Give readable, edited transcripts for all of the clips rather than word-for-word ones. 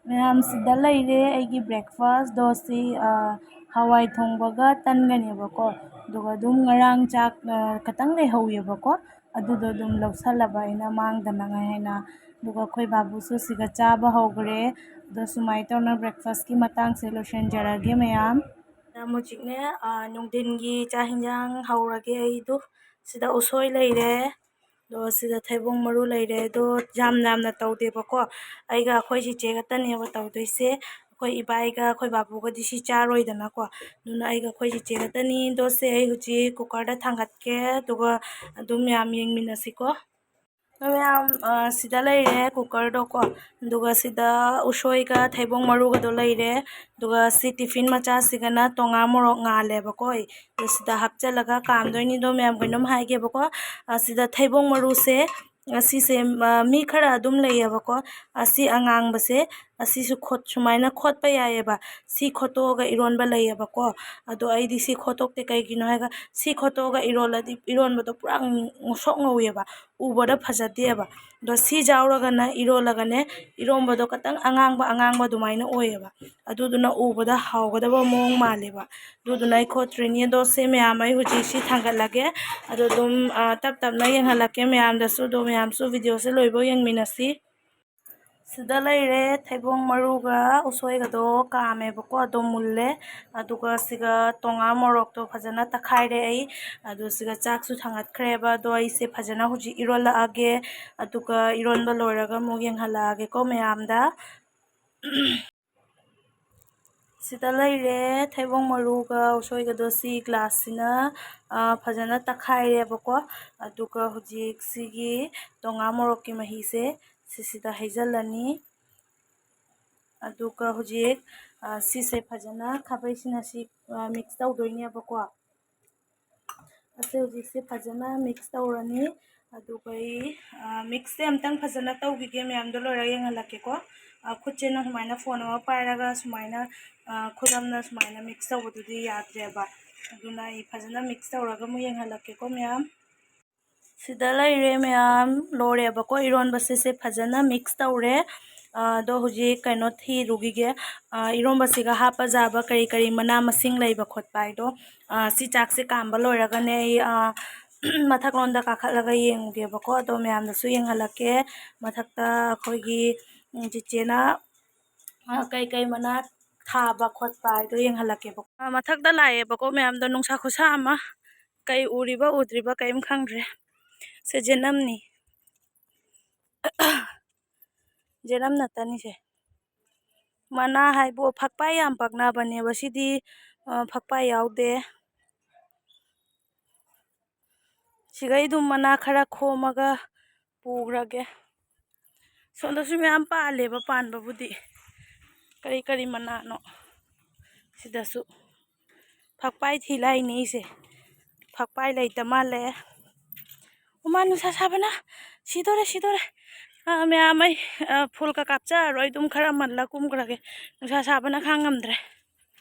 ꯃꯌꯥꯝ ꯁꯤꯗ ꯂꯩꯔꯦ ꯑꯩꯒꯤ ꯕ꯭ꯔꯦꯛꯐꯥꯁ ꯗꯣꯁꯤ ꯍꯋꯥꯏ ꯊꯣꯡꯕꯒ ꯇꯟꯒꯅꯦꯕꯀꯣ ꯑꯗꯨꯒ ꯑꯗꯨꯝ ꯉꯔꯥꯡ ꯆꯥꯛ ꯈꯇꯪ ꯂꯩꯍꯧꯋꯦꯕꯀꯣ ꯑꯗꯨꯗꯣ ꯑꯗꯨꯝ ꯂꯧꯁꯜꯂꯕ ꯑꯩꯅ ꯃꯥꯡꯗꯅꯉꯥꯏ ꯍꯥꯏꯅ ꯑꯗꯨꯒ ꯑꯩꯈꯣꯏ ꯕꯥꯕꯨꯁꯨ ꯁꯤꯒ ꯆꯥꯕ ꯍꯧꯈ꯭ꯔꯦ ꯑꯗꯣ ꯁꯨꯃꯥꯏꯅ ꯇꯧꯅ ꯕ꯭ꯔꯦꯛꯐꯥꯁꯀꯤ ꯃꯇꯥꯡꯁꯦ ꯂꯣꯏꯁꯤꯟꯖꯔꯒꯦ ꯃꯌꯥꯝ ꯍꯧꯖꯤꯛꯅꯦ ꯅꯨꯡꯊꯤꯟꯒꯤ ꯆꯥꯛ ꯍꯤꯟꯖꯥꯡ ꯍꯧꯔꯒꯦ ꯑꯩꯗꯣ ꯁꯤꯗ ꯎꯁꯣꯏ ꯂꯩꯔꯦ ꯑꯗꯣ ꯁꯤꯗ ꯊꯩꯕꯣꯡ ꯃꯔꯨ ꯂꯩꯔꯦ ꯑꯗꯣ ꯌꯥꯝꯅ ꯇꯧꯗꯦꯕꯀꯣ ꯑꯩꯒ ꯑꯩꯈꯣꯏ ꯆꯤꯆꯦ ꯈꯛꯇꯅꯦꯕ ꯇꯧꯗꯣꯏꯁꯦ ꯑꯩꯈꯣꯏ ꯏꯕꯥꯏꯒ ꯑꯩꯈꯣꯏ ꯕꯥꯕꯨꯒꯗꯤ ꯁꯤ ꯆꯥꯔꯣꯏꯗꯅꯀꯣ ꯑꯗꯨꯅ ꯑꯩꯒ ꯑꯩꯈꯣꯏ ꯆꯤꯆꯦ ꯈꯛꯇꯅꯤ ꯗꯣꯁꯦ ꯑꯩ ꯍꯧꯖꯤꯛ ꯀꯨꯀꯔꯗ ꯊꯥꯡꯒꯠꯀꯦ ꯑꯗꯨꯒ ꯑꯗꯨꯝ ꯃꯌꯥꯝ ꯌꯦꯡꯃꯤꯟꯅꯁꯤꯀꯣ ꯃꯌꯥꯝ ꯁꯤꯗ ꯂꯩꯔꯦ ꯀꯨꯀꯔꯗꯣꯀꯣ ꯑꯗꯨꯒ ꯁꯤꯗ ꯎꯁꯣꯏꯒ ꯊꯩꯕꯣꯡ ꯃꯔꯨꯒꯗꯣ ꯂꯩꯔꯦ ꯑꯗꯨꯒ ꯁꯤ ꯇꯤꯐꯤꯟ ꯃꯆꯥꯁꯤꯒꯅ ꯇꯣꯉꯥ ꯃꯣꯔꯣꯛ ꯉꯥꯜꯂꯦꯕꯀꯣ ꯑꯗꯨ ꯁꯤꯗ ꯍꯥꯞꯆꯤꯜꯂꯒ ꯀꯥꯝꯗꯣꯏꯅꯤꯗꯣ ꯃꯌꯥꯝ ꯀꯩꯅꯣꯝ ꯍꯥꯏꯒꯦꯕꯀꯣ ꯁꯤꯗ ꯊꯩꯕꯣꯡ ꯃꯔꯨꯁꯦ ꯑꯁꯤꯁꯦ ꯃꯤ ꯈꯔ ꯑꯗꯨꯝ ꯂꯩꯌꯦꯕꯀꯣ ꯑꯁꯤ ꯑꯉꯥꯡꯕꯁꯦ ꯑꯁꯤꯁꯨ ꯁꯨꯃꯥꯏꯅ ꯈꯣꯠꯄ ꯌꯥꯏꯑꯕ ꯁꯤ ꯈꯣꯠꯇꯣꯛꯑꯒ ꯏꯔꯣꯟꯕ ꯂꯩꯌꯦꯕꯀꯣ ꯑꯗꯣ ꯑꯩꯗꯤ ꯁꯤ ꯈꯣꯠꯇꯣꯛꯇꯦ ꯀꯩꯒꯤꯅꯣ ꯍꯥꯏꯔꯒ ꯁꯤ ꯈꯣꯠꯇꯣꯛꯑꯒ ꯏꯔꯣꯜꯂꯗꯤ ꯏꯔꯣꯟꯕꯗꯣ ꯄꯨꯔꯥ ꯉꯧꯁꯣꯛ ꯉꯧꯋꯦꯕ ꯎꯕꯗ ꯐꯖꯗꯦꯕ ꯑꯗꯣ ꯁꯤ ꯌꯥꯎꯔꯒꯅ ꯏꯔꯣꯜꯂꯒꯅꯦ ꯏꯔꯣꯟꯕꯗꯣ ꯈꯤꯇꯪ ꯑꯉꯥꯡꯕ ꯑꯗꯨꯃꯥꯏꯅ ꯑꯣꯏꯌꯦꯕ ꯑꯗꯨꯗꯨꯅ ꯎꯕꯗ ꯍꯥꯎꯒꯗꯕ ꯃꯑꯣꯡ ꯃꯥꯜꯂꯦꯕ ꯑꯗꯨꯗꯨꯅ ꯑꯩ ꯈꯣꯠꯇ꯭ꯔꯤꯅꯤ ꯑꯗꯣ ꯁꯤ ꯃꯌꯥꯝ ꯑꯩ ꯍꯧꯖꯤꯛ ꯁꯤ ꯊꯥꯡꯒꯠꯂꯒꯦ ꯑꯗꯣ ꯑꯗꯨꯝ ꯇꯞ ꯇꯞꯅ ꯌꯦꯡꯍꯜꯂꯛꯀꯦ ꯃꯌꯥꯝꯗꯁꯨ ꯑꯗꯣ ꯃꯌꯥꯝꯁꯨ ꯚꯤꯗꯤꯑꯣꯁꯦ ꯂꯣꯏꯕꯧ ꯌꯦꯡꯃꯤꯟꯅꯁꯤ ꯁꯤꯗ ꯂꯩꯔꯦ ꯊꯩꯕꯣꯡ ꯃꯔꯨꯒ ꯎꯁꯣꯏꯒꯗꯣ ꯀꯥꯝꯃꯦꯕꯀꯣ ꯑꯗꯣ ꯃꯨꯜꯂꯦ ꯑꯗꯨꯒ ꯁꯤꯒ ꯇꯣꯉꯥ ꯃꯣꯔꯣꯛꯇꯣ ꯐꯖꯅ ꯇꯛꯈꯥꯏꯔꯦ ꯑꯩ ꯑꯗꯨ ꯁꯤꯒ ꯆꯥꯛꯁꯨ ꯊꯥꯡꯒꯠꯈ꯭ꯔꯦꯕ ꯑꯗꯣ ꯑꯩꯁꯦ ꯐꯖꯅ ꯍꯧꯖꯤꯛ ꯏꯔꯣꯜꯂꯛꯑꯒꯦ ꯑꯗꯨꯒ ꯏꯔꯣꯟꯕ ꯂꯣꯏꯔꯒ ꯑꯃꯨꯛ ꯌꯦꯡꯍꯜꯂꯛꯑꯒꯦꯀꯣ ꯃꯌꯥꯝꯗ ꯁꯤꯗ ꯂꯩꯔꯦ ꯊꯩꯕꯣꯡ ꯃꯔꯨꯒ ꯎꯁꯣꯏꯒꯗꯣ ꯁꯤ ꯒ꯭ꯂꯥꯁꯁꯤꯅ ꯐꯖꯅ ꯇꯛꯈꯥꯏꯔꯦꯕꯀꯣ ꯑꯗꯨꯒ ꯍꯧꯖꯤꯛ ꯁꯤꯒꯤ ꯇꯣꯉꯥ ꯃꯣꯔꯣꯛꯀꯤ ꯃꯍꯤꯁꯦ ꯁꯤꯁꯤꯗ ꯍꯩꯖꯤꯜꯂꯅꯤ ꯑꯗꯨꯒ ꯍꯧꯖꯤꯛ ꯁꯤꯁꯦ ꯐꯖꯅ ꯈꯥꯕꯩꯁꯤꯅ ꯁꯤ ꯃꯤꯛꯁ ꯇꯧꯗꯣꯏꯅꯦꯕꯀꯣ ꯍꯧꯖꯤꯛꯁꯦ ꯐꯖꯅ ꯃꯤꯛꯁ ꯇꯧꯔꯅꯤ ꯑꯗꯨꯒ ꯑꯩ ꯃꯤꯛꯁꯁꯦ ꯑꯝꯇꯪ ꯐꯖꯅ ꯇꯧꯈꯤꯒꯦ ꯃꯌꯥꯝꯗꯣ ꯂꯣꯏꯔꯒ ꯌꯦꯡꯍꯜꯂꯛꯀꯦꯀꯣ ꯈꯨꯠꯁꯤꯅ ꯁꯨꯃꯥꯏꯅ ꯐꯣꯟ ꯑꯃ ꯄꯥꯏꯔꯒ ꯁꯨꯃꯥꯏꯅ ꯈꯨꯠ ꯑꯃꯅ ꯁꯨꯃꯥꯏꯅ ꯃꯤꯛꯁ ꯇꯧꯕꯗꯨꯗꯤ ꯌꯥꯗ꯭ꯔꯦꯕ ꯑꯗꯨꯅ ꯑꯩ ꯐꯖꯅ ꯃꯤꯛꯁ ꯇꯧꯔꯒ ꯑꯃꯨꯛ ꯌꯦꯡꯍꯜꯂꯛꯀꯦꯀꯣ ꯃꯌꯥꯝ ꯁꯤꯗ ꯂꯩꯔꯦ ꯃꯌꯥꯝ ꯂꯣꯏꯔꯦꯕꯀꯣ ꯏꯔꯣꯟꯕꯁꯤꯁꯦ ꯐꯖꯅ ꯃꯤꯛꯁ ꯇꯧꯔꯦ ꯑꯗꯣ ꯍꯧꯖꯤꯛ ꯀꯩꯅꯣ ꯊꯤꯔꯨꯈꯤꯒꯦ ꯏꯔꯣꯝꯕꯁꯤꯒ ꯍꯥꯞꯄ ꯌꯥꯕ ꯀꯔꯤ ꯀꯔꯤ ꯃꯅꯥ ꯃꯁꯤꯡ ꯂꯩꯕ ꯈꯣꯠꯄ ꯍꯥꯏꯗꯣ ꯁꯤ ꯆꯥꯛꯁꯦ ꯀꯥꯝꯕ ꯂꯣꯏꯔꯒꯅꯦ ꯑꯩ ꯃꯊꯛꯂꯣꯝꯗ ꯀꯥꯈꯠꯂꯒ ꯌꯦꯡꯉꯨꯒꯦꯕꯀꯣ ꯑꯗꯣ ꯃꯌꯥꯝꯗꯁꯨ ꯌꯦꯡꯍꯜꯂꯛꯀꯦ ꯃꯊꯛꯇ ꯑꯩꯈꯣꯏꯒꯤ ꯆꯤꯆꯦꯅ ꯀꯩꯀꯩ ꯃꯅꯥ ꯊꯥꯕ ꯈꯣꯠꯄ ꯍꯥꯏꯗꯣ ꯌꯦꯡꯍꯜꯂꯛꯀꯦꯕꯀꯣ ꯃꯊꯛꯇ ꯂꯥꯛꯑꯦꯕꯀꯣ ꯃꯌꯥꯝꯗꯣ ꯅꯨꯡꯁꯥ ꯈꯨꯁꯥ ꯑꯃ ꯀꯩ ꯎꯔꯤꯕ ꯎꯗ꯭ꯔꯤꯕ ꯀꯔꯤꯝ ꯈꯪꯗ꯭ꯔꯦ ꯁꯤ ꯖꯦꯅꯝꯅꯤ ꯖꯦꯅꯝ ꯅꯠꯇꯅꯤꯁꯦ ꯃꯅꯥ ꯍꯥꯏꯕꯨ ꯐꯛꯄꯥꯏ ꯌꯥꯝ ꯄꯛꯅꯕꯅꯦꯕ ꯁꯤꯗꯤ ꯐꯛꯄꯥꯏ ꯌꯥꯎꯗꯦ ꯁꯤꯒꯩꯗꯨꯝ ꯃꯅꯥ ꯈꯔ ꯈꯣꯝꯃꯒ ꯄꯨꯈ꯭ꯔꯒꯦ ꯁꯣꯝꯗꯁꯨ ꯃꯌꯥꯝ ꯄꯥꯜꯂꯦꯕ ꯄꯥꯟꯕꯕꯨꯗꯤ ꯀꯔꯤ ꯀꯔꯤ ꯃꯅꯥꯅꯣ ꯁꯤꯗꯁꯨ ꯐꯛꯄꯥꯏ ꯊꯤ ꯂꯥꯛꯏꯅꯦ ꯐꯛꯄꯥꯏ ꯂꯩꯇ ꯃꯥꯜꯂꯦ ꯎꯃꯥ ꯅꯨꯡꯁꯥ ꯁꯥꯕꯅ ꯁꯤꯗꯣꯔꯦ ꯃꯌꯥꯝ ꯑꯩ ꯐꯨꯜꯒ ꯀꯥꯞꯆꯔꯔꯣꯏ ꯑꯗꯨꯝ ꯈꯔ ꯃꯜꯂ ꯀꯨꯝꯈ꯭ꯔꯒꯦ ꯅꯨꯡꯁꯥ ꯁꯥꯕꯅ ꯈꯥꯡꯉꯝꯗ꯭ꯔꯦ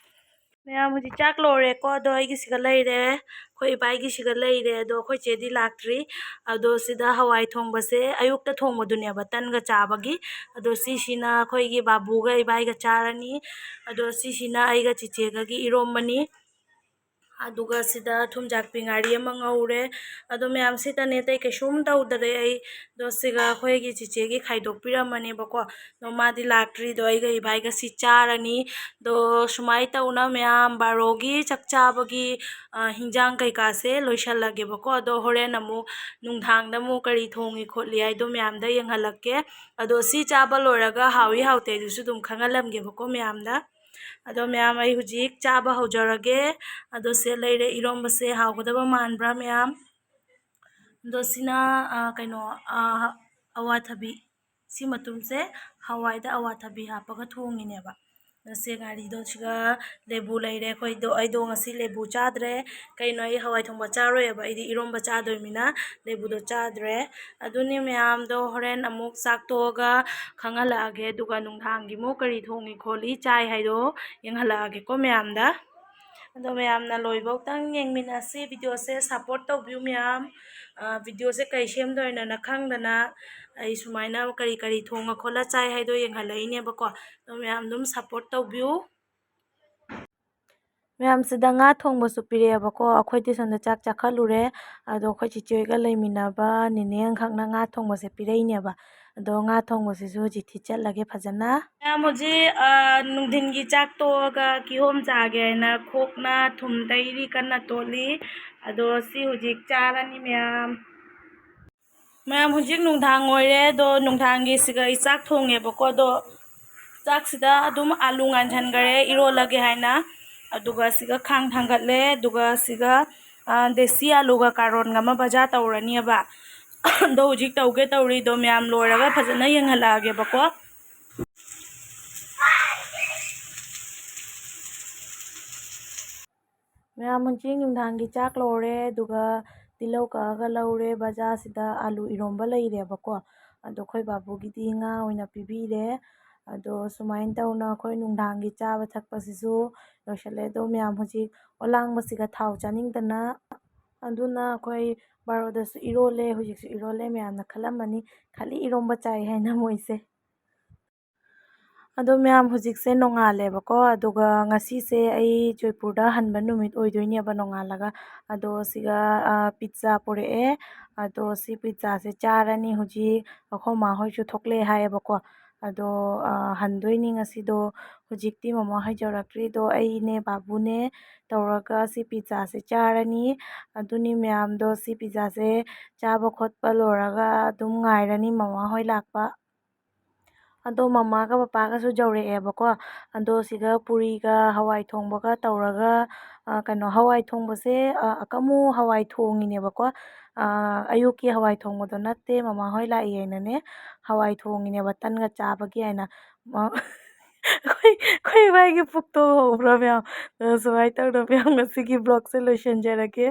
ꯃꯌꯥꯝ ꯍꯧꯖꯤꯛ ꯆꯥꯛ ꯂꯣꯏꯔꯦꯀꯣ ꯑꯗꯣ ꯑꯩꯒꯤꯁꯤꯒ ꯂꯩꯔꯦ ꯑꯩꯈꯣꯏ ꯏꯕꯥꯏꯒꯤꯁꯤꯒ ꯂꯩꯔꯦ ꯑꯗꯣ ꯑꯩꯈꯣꯏ ꯆꯦꯗꯤ ꯂꯥꯛꯇ꯭ꯔꯤ ꯑꯗꯣ ꯁꯤꯗ ꯍꯋꯥꯏ ꯊꯣꯡꯕꯁꯦ ꯑꯌꯨꯛꯇ ꯊꯣꯡꯕꯗꯨꯅꯦꯕ ꯇꯟꯒ ꯆꯥꯕꯒꯤ ꯑꯗꯣ ꯁꯤꯁꯤꯅ ꯑꯩꯈꯣꯏꯒꯤ ꯕꯥꯕꯨꯒ ꯏꯕꯥꯏꯒ ꯆꯥꯔꯅꯤ ꯑꯗꯣ ꯁꯤꯁꯤꯅ ꯑꯩꯒ ꯆꯤꯆꯦꯒꯒꯤ ꯏꯔꯣꯝꯕꯅꯤ ꯑꯗꯨꯒ ꯁꯤꯗ ꯊꯨꯝꯖꯥꯛꯄꯤ ꯉꯥꯔꯤ ꯑꯃ ꯉꯧꯔꯦ ꯑꯗꯣ ꯃꯌꯥꯝ ꯁꯤꯇꯅꯦ ꯑꯇꯩ ꯀꯩꯁꯨꯝ ꯇꯧꯗꯔꯦ ꯑꯩ ꯑꯗꯣ ꯁꯤꯒ ꯑꯩꯈꯣꯏꯒꯤ ꯆꯤꯆꯦꯒꯤ ꯈꯥꯏꯗꯣꯛꯄꯤꯔꯝꯃꯅꯦꯕꯀꯣ ꯑꯗꯣ ꯃꯥꯗꯤ ꯂꯥꯛꯇ꯭ꯔꯤꯗꯣ ꯑꯩꯒ ꯏꯕꯥꯏꯒ ꯁꯤ ꯆꯥꯔꯅꯤ ꯑꯗꯣ ꯁꯨꯃꯥꯏꯅ ꯇꯧꯅ ꯃꯌꯥꯝ ꯕꯥꯔꯣꯒꯤ ꯆꯥꯛ ꯆꯥꯕꯒꯤ ꯍꯤꯟꯖꯥꯡ ꯀꯩꯀꯥꯁꯦ ꯂꯣꯏꯁꯜꯂꯒꯦꯕꯀꯣ ꯑꯗꯣ ꯍꯣꯔꯦꯟ ꯑꯃꯨꯛ ꯅꯨꯡꯗꯥꯡꯗ ꯑꯃꯨꯛ ꯀꯔꯤ ꯊꯣꯡꯉꯤ ꯈꯣꯠꯂꯤ ꯍꯥꯏꯗꯣ ꯃꯌꯥꯝꯗ ꯌꯦꯡꯍꯜꯂꯛꯀꯦ ꯑꯗꯣ ꯁꯤ ꯆꯥꯕ ꯂꯣꯏꯔꯒ ꯍꯥꯎꯏ ꯍꯥꯎꯇꯦ ꯑꯗꯨꯁꯨ ꯑꯗꯨꯝ ꯈꯪꯍꯜꯂꯝꯒꯦꯕꯀꯣ ꯃꯌꯥꯝꯗ ꯑꯗꯣ ꯃꯌꯥꯝ ꯑꯩ ꯍꯧꯖꯤꯛ ꯆꯥꯕ ꯍꯧꯖꯔꯒꯦ ꯑꯗꯣ ꯁꯤ ꯂꯩꯔꯦ ꯏꯔꯣꯝꯕꯁꯦ ꯍꯥꯎꯒꯗꯕ ꯃꯥꯟꯕ꯭ꯔꯥ ꯃꯌꯥꯝ ꯑꯗꯣ ꯁꯤꯅ ꯀꯩꯅꯣ ꯑꯋꯥꯊꯕꯤ ꯁꯤ ꯃꯇꯨꯝꯁꯦ ꯍꯋꯥꯏꯗ ꯑꯋꯥꯊꯕꯤ ꯍꯥꯞꯄꯒ ꯊꯣꯡꯉꯤꯅꯦꯕ ꯁꯦ ꯉꯥꯔꯤꯗꯣ ꯁꯤꯒ ꯂꯦꯕꯨ ꯂꯩꯔꯦ ꯑꯩꯗꯣ ꯉꯁꯤ ꯂꯦꯕꯨ ꯆꯥꯗ꯭ꯔꯦ ꯀꯩꯅꯣ ꯑꯩ ꯍꯋꯥꯏ ꯊꯣꯡꯕ ꯆꯥꯔꯣꯏꯑꯕ ꯑꯩꯗꯤ ꯏꯔꯣꯝꯕ ꯆꯥꯗꯣꯏꯅꯤꯅ ꯂꯦꯕꯨꯗꯣ ꯆꯥꯗ꯭ꯔꯦ ꯑꯗꯨꯅꯤ ꯃꯌꯥꯝꯗꯣ ꯍꯣꯔꯦꯟ ꯑꯃꯨꯛ ꯆꯥꯛꯇꯣꯛꯑꯒ ꯈꯪꯍꯜꯂꯛꯑꯒꯦ ꯑꯗꯨꯒ ꯅꯨꯡꯗꯥꯡꯒꯤ ꯑꯃꯨꯛ ꯀꯔꯤ ꯊꯣꯡꯉꯤ ꯈꯣꯠꯂꯤ ꯆꯥꯏ ꯍꯥꯏꯗꯣ ꯌꯦꯡꯍꯜꯂꯛꯑꯒꯦꯀꯣ ꯃꯌꯥꯝꯗ ꯑꯗꯣ ꯃꯌꯥꯝꯅ ꯂꯣꯏꯕꯧꯇꯪ ꯌꯦꯡꯃꯤꯟꯅꯁꯤ ꯚꯤꯗꯤꯑꯣꯁꯦ ꯁꯞꯄꯣꯔꯠ ꯇꯧꯕꯤꯌꯨ ꯃꯌꯥꯝ ꯚꯤꯗꯤꯑꯣꯁꯦ ꯀꯩ ꯁꯦꯝꯗꯣꯏꯅꯣꯅ ꯈꯪꯗꯅ ꯑꯩ ꯁꯨꯃꯥꯏꯅ ꯀꯔꯤ ꯀꯔꯤ ꯊꯣꯡꯉ ꯈꯣꯠꯂ ꯆꯥꯏ ꯍꯥꯏꯗꯣ ꯌꯦꯡꯍꯜꯂꯛꯏꯅꯦꯕꯀꯣ ꯑꯗꯣ ꯃꯌꯥꯝ ꯑꯗꯨꯝ ꯁꯞꯄꯣꯔꯠ ꯇꯧꯕꯤꯌꯨ ꯃꯌꯥꯝꯁꯤꯗ ꯉꯥ ꯊꯣꯡꯕꯁꯨ ꯄꯤꯔꯛꯑꯦꯕꯀꯣ ꯑꯩꯈꯣꯏꯗꯤ ꯁꯣꯝꯗ ꯆꯥꯛ ꯆꯥꯈꯠꯂꯨꯔꯦ ꯑꯗꯣ ꯑꯩꯈꯣꯏ ꯆꯤꯆꯦ ꯍꯣꯏꯒ ꯂꯩꯃꯤꯟꯅꯕ ꯅꯦꯅꯦ ꯑꯃꯈꯛꯅ ꯉꯥ ꯊꯣꯡꯕꯁꯦ ꯄꯤꯔꯛꯏꯅꯦꯕ ꯑꯗꯣ ꯉꯥ ꯊꯣꯡꯕꯁꯤꯁꯨ ꯍꯧꯖꯤꯛ ꯊꯤꯠꯆꯜꯂꯒꯦ ꯐꯖꯅ ꯃꯌꯥꯝ ꯍꯧꯖꯤꯛ ꯅꯨꯡꯊꯤꯟꯒꯤ ꯆꯥꯛ ꯇꯣꯛꯑꯒ ꯀꯤꯍꯣꯝ ꯆꯥꯒꯦ ꯍꯥꯏꯅ ꯈꯣꯛꯅ ꯊꯨꯝ ꯇꯩꯔꯤ ꯀꯟꯅ ꯇꯣꯠꯂꯤ ꯑꯗꯣ ꯁꯤ ꯍꯧꯖꯤꯛ ꯆꯥꯔꯅꯤ ꯃꯌꯥꯝ ꯍꯧꯖꯤꯛ ꯅꯨꯡꯗꯥꯡ ꯑꯣꯏꯔꯦ ꯑꯗꯣ ꯅꯨꯡꯗꯥꯡꯒꯤꯁꯤꯒ ꯑꯩ ꯆꯥꯛ ꯊꯣꯡꯉꯦꯕꯀꯣ ꯑꯗꯣ ꯆꯥꯛꯁꯤꯗ ꯑꯗꯨꯝ ꯑꯥꯂꯨ ꯉꯥꯟꯁꯤꯟꯈꯔꯦ ꯏꯔꯣꯜꯂꯒꯦ ꯍꯥꯏꯅ ꯑꯗꯨꯒ ꯁꯤꯒ ꯈꯥꯡ ꯊꯥꯡꯒꯠꯂꯦ ꯑꯗꯨꯒ ꯁꯤꯒ ꯗꯦꯁꯤ ꯑꯥꯂꯨꯒ ꯀꯥꯔꯣꯟꯒ ꯑꯃ ꯚꯖꯥ ꯇꯧꯔꯅꯤꯕ ꯑꯗꯣ ꯍꯧꯖꯤꯛ ꯇꯧꯒꯦ ꯇꯧꯔꯤꯗꯣ ꯃꯌꯥꯝ ꯂꯣꯏꯔꯒ ꯐꯖꯅ ꯌꯦꯡꯍꯜꯂꯛꯑꯒꯦꯕꯀꯣ ꯃꯌꯥꯝ ꯍꯧꯖꯤꯛ ꯅꯨꯡꯗꯥꯡꯒꯤ ꯆꯥꯛ ꯂꯧꯔꯦ ꯑꯗꯨꯒ ꯇꯤꯜꯍꯧ ꯀꯛꯑꯒ ꯂꯧꯔꯦ ꯕꯖꯥꯔꯁꯤꯗ ꯑꯥꯂꯨ ꯏꯔꯣꯝꯕ ꯂꯩꯔꯦꯕꯀꯣ ꯑꯗꯣ ꯑꯩꯈꯣꯏ ꯕꯥꯕꯨꯒꯤꯗꯤ ꯉꯥ ꯑꯣꯏꯅ ꯄꯤꯕꯤꯔꯦ ꯑꯗꯣ ꯁꯨꯃꯥꯏꯅ ꯇꯧꯅ ꯑꯩꯈꯣꯏ ꯅꯨꯡꯗꯥꯡꯒꯤ ꯆꯥꯕ ꯊꯛꯄꯁꯤꯁꯨ ꯂꯣꯏꯁꯤꯜꯂꯦ ꯑꯗꯣ ꯃꯌꯥꯝ ꯍꯧꯖꯤꯛ ꯑꯣꯂꯥꯡꯕꯁꯤꯒ ꯊꯥꯎ ꯆꯥꯅꯤꯡꯗꯅ ꯑꯗꯨꯅ ꯑꯩꯈꯣꯏ ꯕꯥꯔꯣꯗꯁꯨ ꯏꯔꯣꯜꯂꯦ ꯍꯧꯖꯤꯛꯁꯨ ꯏꯔꯣꯜꯂꯦ ꯃꯌꯥꯝꯅ ꯈꯜꯂꯝꯃꯅꯤ ꯈꯥꯂꯤ ꯏꯔꯣꯝꯕ ꯆꯥꯏ ꯍꯥꯏꯅ ꯃꯣꯏꯁꯦ ꯑꯗꯣ ꯃꯌꯥꯝ ꯍꯧꯖꯤꯛꯁꯦ ꯅꯣꯡꯉꯥꯜꯂꯦꯕꯀꯣ ꯑꯗꯨꯒ ꯉꯁꯤꯁꯦ ꯑꯩ ꯖꯣꯏꯄꯨꯔꯗ ꯍꯟꯕ ꯅꯨꯃꯤꯠ ꯑꯣꯏꯗꯣꯏꯅꯦꯕ ꯅꯣꯡꯉꯥꯜꯂꯒ ꯑꯗꯣ ꯁꯤꯒ ꯄꯤꯖꯥ ꯄꯨꯔꯛꯑꯦ ꯑꯗꯣ ꯁꯤ ꯄꯤꯖꯥꯁꯦ ꯆꯥꯔꯅꯤ ꯍꯧꯖꯤꯛ ꯑꯩꯈꯣꯏ ꯃꯥ ꯍꯣꯏꯁꯨ ꯊꯣꯛꯂꯛꯑꯦ ꯍꯥꯏꯌꯦꯕꯀꯣ ꯑꯗꯣ ꯍꯟꯗꯣꯏꯅꯤ ꯉꯁꯤꯗꯣ ꯍꯧꯖꯤꯛꯇꯤ ꯃꯃꯥ ꯍꯣꯏ ꯌꯧꯔꯛꯇ꯭ꯔꯤꯗꯣ ꯑꯩꯅꯦ ꯕꯥꯕꯨꯅꯦ ꯇꯧꯔꯒ ꯁꯤ ꯄꯤꯖꯥꯁꯦ ꯆꯥꯔꯅꯤ ꯑꯗꯨꯅꯤ ꯃꯌꯥꯝꯗꯣ ꯁꯤ ꯄꯤꯖꯥꯁꯦ ꯆꯥꯕ ꯈꯣꯠꯄ ꯂꯣꯏꯔꯒ ꯑꯗꯨꯝ ꯉꯥꯏꯔꯅꯤ ꯃꯃꯥ ꯍꯣꯏ ꯂꯥꯛꯄ ꯑꯗꯣ ꯃꯃꯥꯒ ꯄꯄꯥꯒꯁꯨ ꯌꯧꯔꯛꯑꯦꯕꯀꯣ ꯑꯗꯣ ꯁꯤꯒ ꯄꯨꯔꯤꯒ ꯍꯋꯥꯏ ꯊꯣꯡꯕꯒ ꯇꯧꯔꯒ ꯀꯩꯅꯣ ꯍꯋꯥꯏ ꯊꯣꯡꯕꯁꯦ ꯑꯀꯥꯃꯨ ꯍꯋꯥꯏ ꯊꯣꯡꯉꯤꯅꯦꯕꯀꯣ ꯑꯌꯨꯛꯀꯤ ꯍꯋꯥꯏ ꯊꯣꯡꯕꯗꯣ ꯅꯠꯇꯦ ꯃꯃꯥ ꯍꯣꯏ ꯂꯥꯛꯏ ꯍꯋꯥꯏ ꯊꯣꯡꯉꯤꯅꯦꯕ ꯇꯟꯒ ꯆꯥꯕꯒꯤ ꯍꯥꯏꯅ ꯑꯩꯈꯣꯏ ꯏꯕꯥꯏꯒꯤ ꯄꯨꯛꯇꯣ ꯍꯧꯕ꯭ꯔꯥ ꯃꯌꯥꯝ ꯁꯨꯃꯥꯏꯅ ꯇꯧꯗꯅ ꯃꯌꯥꯝ ꯉꯁꯤꯒꯤ ꯕ꯭ꯂꯣꯛꯁꯦ ꯂꯣꯏꯁꯤꯟꯖꯔꯒꯦ